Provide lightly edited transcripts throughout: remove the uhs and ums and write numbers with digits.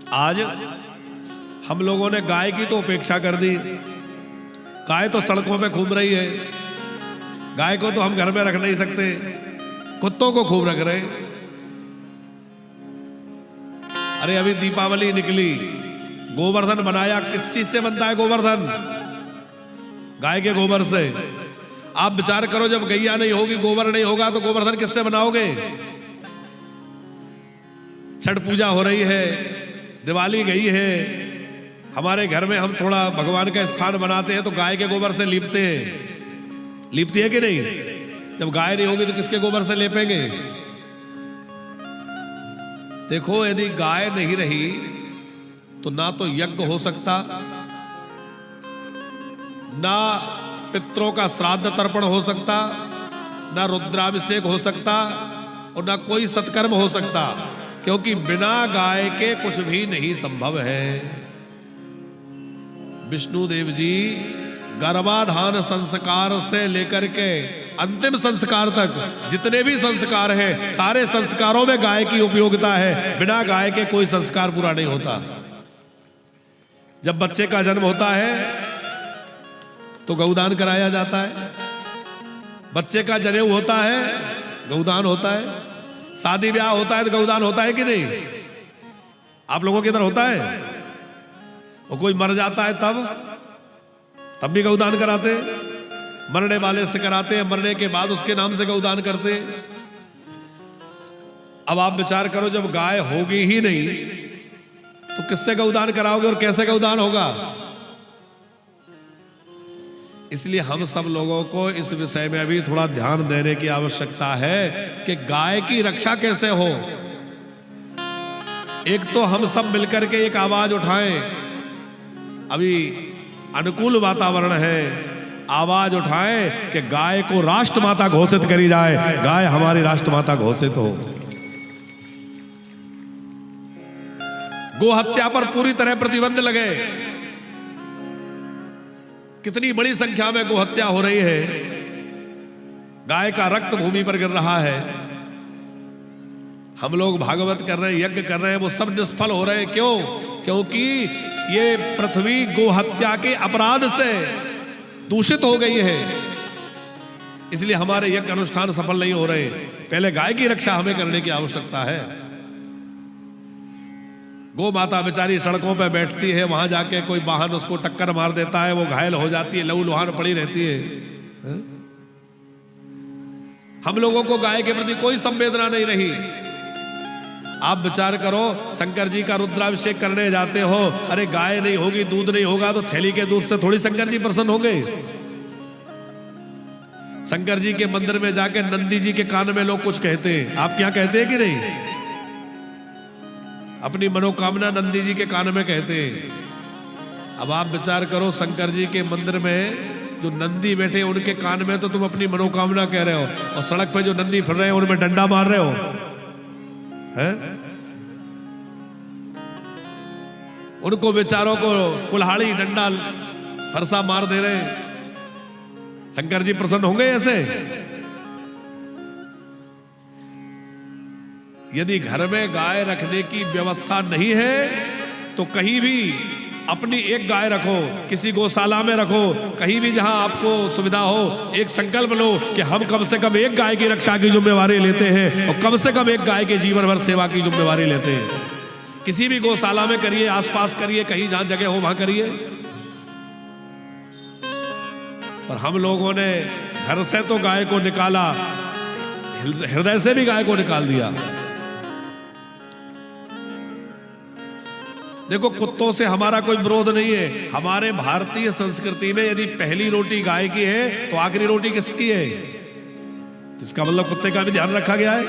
आज हम लोगों ने गाय की तो उपेक्षा कर दी। गाय तो सड़कों पे घूम रही है, गाय को तो हम घर में रख नहीं सकते, कुत्तों को खूब रख रहे। अरे अभी दीपावली निकली, गोवर्धन बनाया। किस चीज से बनता है गोवर्धन? गाय के गोबर से। आप विचार करो, जब गैया नहीं होगी, गोबर नहीं होगा, तो गोवर्धन किससे बनाओगे? छठ पूजा हो रही है, दिवाली गई है, हमारे घर में हम थोड़ा भगवान का स्थान बनाते हैं तो गाय के गोबर से लीपते हैं। लीपती है कि नहीं? जब गाय नहीं होगी तो किसके गोबर से लेपेंगे? देखो, यदि गाय नहीं रही तो ना तो यज्ञ हो सकता, ना पितरों का श्राद्ध तर्पण हो सकता, ना रुद्राभिषेक हो सकता और ना कोई सत्कर्म हो सकता, क्योंकि बिना गाय के कुछ भी नहीं संभव है। विष्णुदेव जी गर्भाधान संस्कार से लेकर के अंतिम संस्कार तक जितने भी संस्कार हैं, सारे संस्कारों में गाय की उपयोगिता है। बिना गाय के कोई संस्कार पूरा नहीं होता। जब बच्चे का जन्म होता है तो गौदान कराया जाता है, बच्चे का जनेऊ होता है, गौदान होता है, शादी ब्याह होता है तो गौदान होता है कि नहीं? आप लोगों के इधर होता है? और कोई मर जाता है तब भी गौदान कराते, मरने वाले से कराते हैं, मरने के बाद उसके नाम से गौदान करते। अब आप विचार करो, जब गाय होगी ही नहीं तो किससे गौदान कराओगे और कैसे गौदान होगा? इसलिए हम सब लोगों को इस विषय में अभी थोड़ा ध्यान देने की आवश्यकता है कि गाय की रक्षा कैसे हो। एक तो हम सब मिलकर के एक आवाज उठाएं, अभी अनुकूल वातावरण है, आवाज उठाएं कि गाय को राष्ट्रमाता घोषित करी जाए, गाय हमारी राष्ट्रमाता घोषित हो। गो हत्या पर पूरी तरह प्रतिबंध लगे। कितनी बड़ी संख्या में गो हत्या हो रही है, गाय का रक्त भूमि पर गिर रहा है। हम लोग भागवत कर रहे हैं, यज्ञ कर रहे हैं, वो सब निष्फल हो रहे हैं। क्यों? क्योंकि ये पृथ्वी गो हत्या के अपराध से दूषित हो गई है। इसलिए हमारे यज्ञ अनुष्ठान सफल नहीं हो रहे। पहले गाय की रक्षा हमें करने की आवश्यकता है। गो माता बेचारी सड़कों पे बैठती है, वहां जाके कोई वाहन उसको टक्कर मार देता है, वो घायल हो जाती है, लहू लुहान पड़ी रहती है। हम लोगों को गाय के प्रति कोई संवेदना नहीं रही। आप विचार करो, शंकर जी का रुद्राभिषेक करने जाते हो, अरे गाय नहीं होगी, दूध नहीं होगा, तो थैली के दूध से थोड़ी शंकर जी प्रसन्न होंगे? शंकर जी के मंदिर में जाके नंदी जी के कान में लोग कुछ कहते हैं, आप क्या कहते हैं कि नहीं? अपनी मनोकामना नंदी जी के कान में कहते हैं। अब आप विचार करो, शंकर जी के मंदिर में जो नंदी बैठे उनके कान में तो तुम अपनी मनोकामना कह रहे हो, और सड़क पे जो नंदी फिर रहे हैं उनमें डंडा मार रहे हो, हैं? उनको बेचारों को कुल्हाड़ी डंडा फरसा मार दे रहे हैं। शंकर जी प्रसन्न होंगे ऐसे? यदि घर में गाय रखने की व्यवस्था नहीं है तो कहीं भी अपनी एक गाय रखो, किसी गौशाला में रखो, कहीं भी जहां आपको सुविधा हो। एक संकल्प लो कि हम कम से कम एक गाय की रक्षा की जिम्मेवारी लेते हैं और कम से कम एक गाय के जीवन भर सेवा की जिम्मेवारी लेते हैं। किसी भी गौशाला में करिए, आसपास करिए, कहीं जहां जगह हो वहां करिए। पर हम लोगों ने घर से तो गाय को निकाला, हृदय से भी गाय को निकाल दिया। देखो, कुत्तों से हमारा कोई विरोध नहीं है। हमारे भारतीय संस्कृति में यदि पहली रोटी गाय की है तो आखिरी रोटी किसकी है? इसका मतलब कुत्ते का भी ध्यान रखा गया है,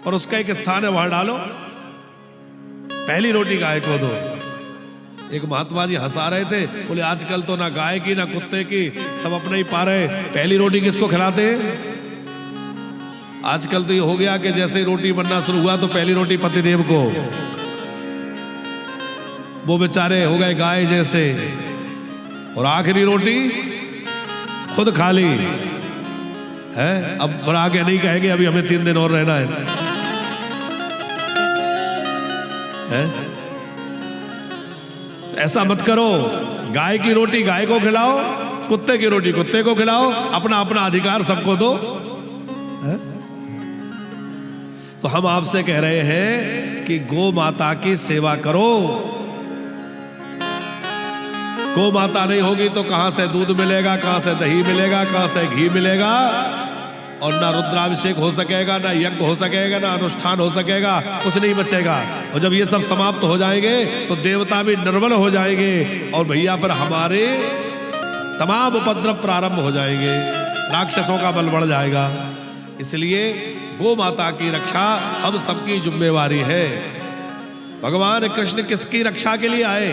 पर उसका एक स्थान है, वहां डालो। पहली रोटी गाय को दो। एक महात्मा जी हंसा रहे थे, बोले आजकल तो ना गाय की ना कुत्ते की, सब अपने ही पा रहे। पहली रोटी किसको खिलाते हैं? आजकल तो ये हो गया कि जैसे ही रोटी बनना शुरू हुआ तो पहली रोटी पतिदेव को। वो बेचारे हो गए गाय जैसे, और आखिरी रोटी खुद खा ली है। अब आगे नहीं कहेंगे, अभी हमें 3 दिन और रहना है। है? ऐसा मत करो, गाय की रोटी गाय को खिलाओ, कुत्ते की रोटी कुत्ते को खिलाओ, अपना अपना अधिकार सबको दो। है? तो हम आपसे कह रहे हैं कि गौ माता की सेवा करो। गौ माता नहीं होगी तो कहां से दूध मिलेगा, कहां से दही मिलेगा, कहां से घी मिलेगा, और ना रुद्राभिषेक हो सकेगा, ना यज्ञ हो सकेगा, ना अनुष्ठान हो सकेगा, कुछ नहीं बचेगा। और जब ये सब समाप्त हो जाएंगे तो देवता भी निर्बल हो जाएंगे और भैया पर हमारे तमाम उपद्रव प्रारंभ हो जाएंगे, राक्षसों का बल बढ़ जाएगा। इसलिए गौ माता की रक्षा हम सबकी जिम्मेवारी है। भगवान कृष्ण किसकी रक्षा के लिए आए?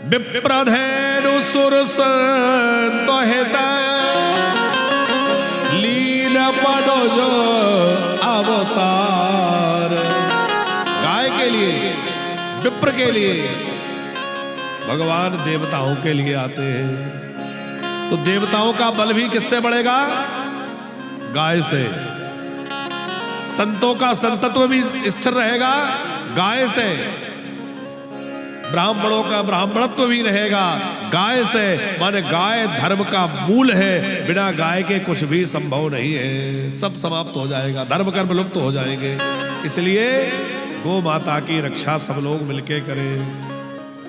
विप्रधेनु सुरसंतो हिता लीला पडोज अवतार। गाय के लिए, विप्र के लिए भगवान देवताओं के लिए आते हैं। तो देवताओं का बल भी किससे बढ़ेगा? गाय से। संतों का संतत्व भी स्थिर रहेगा गाय से। ब्राह्मणों का ब्राह्मणत्व भी रहेगा गाय से। माने गाय धर्म का मूल है, बिना गाय के कुछ भी संभव नहीं है, सब समाप्त हो जाएगा, धर्म कर्म लुप्त हो जाएंगे। इसलिए गौ माता की रक्षा सब लोग मिलके करें।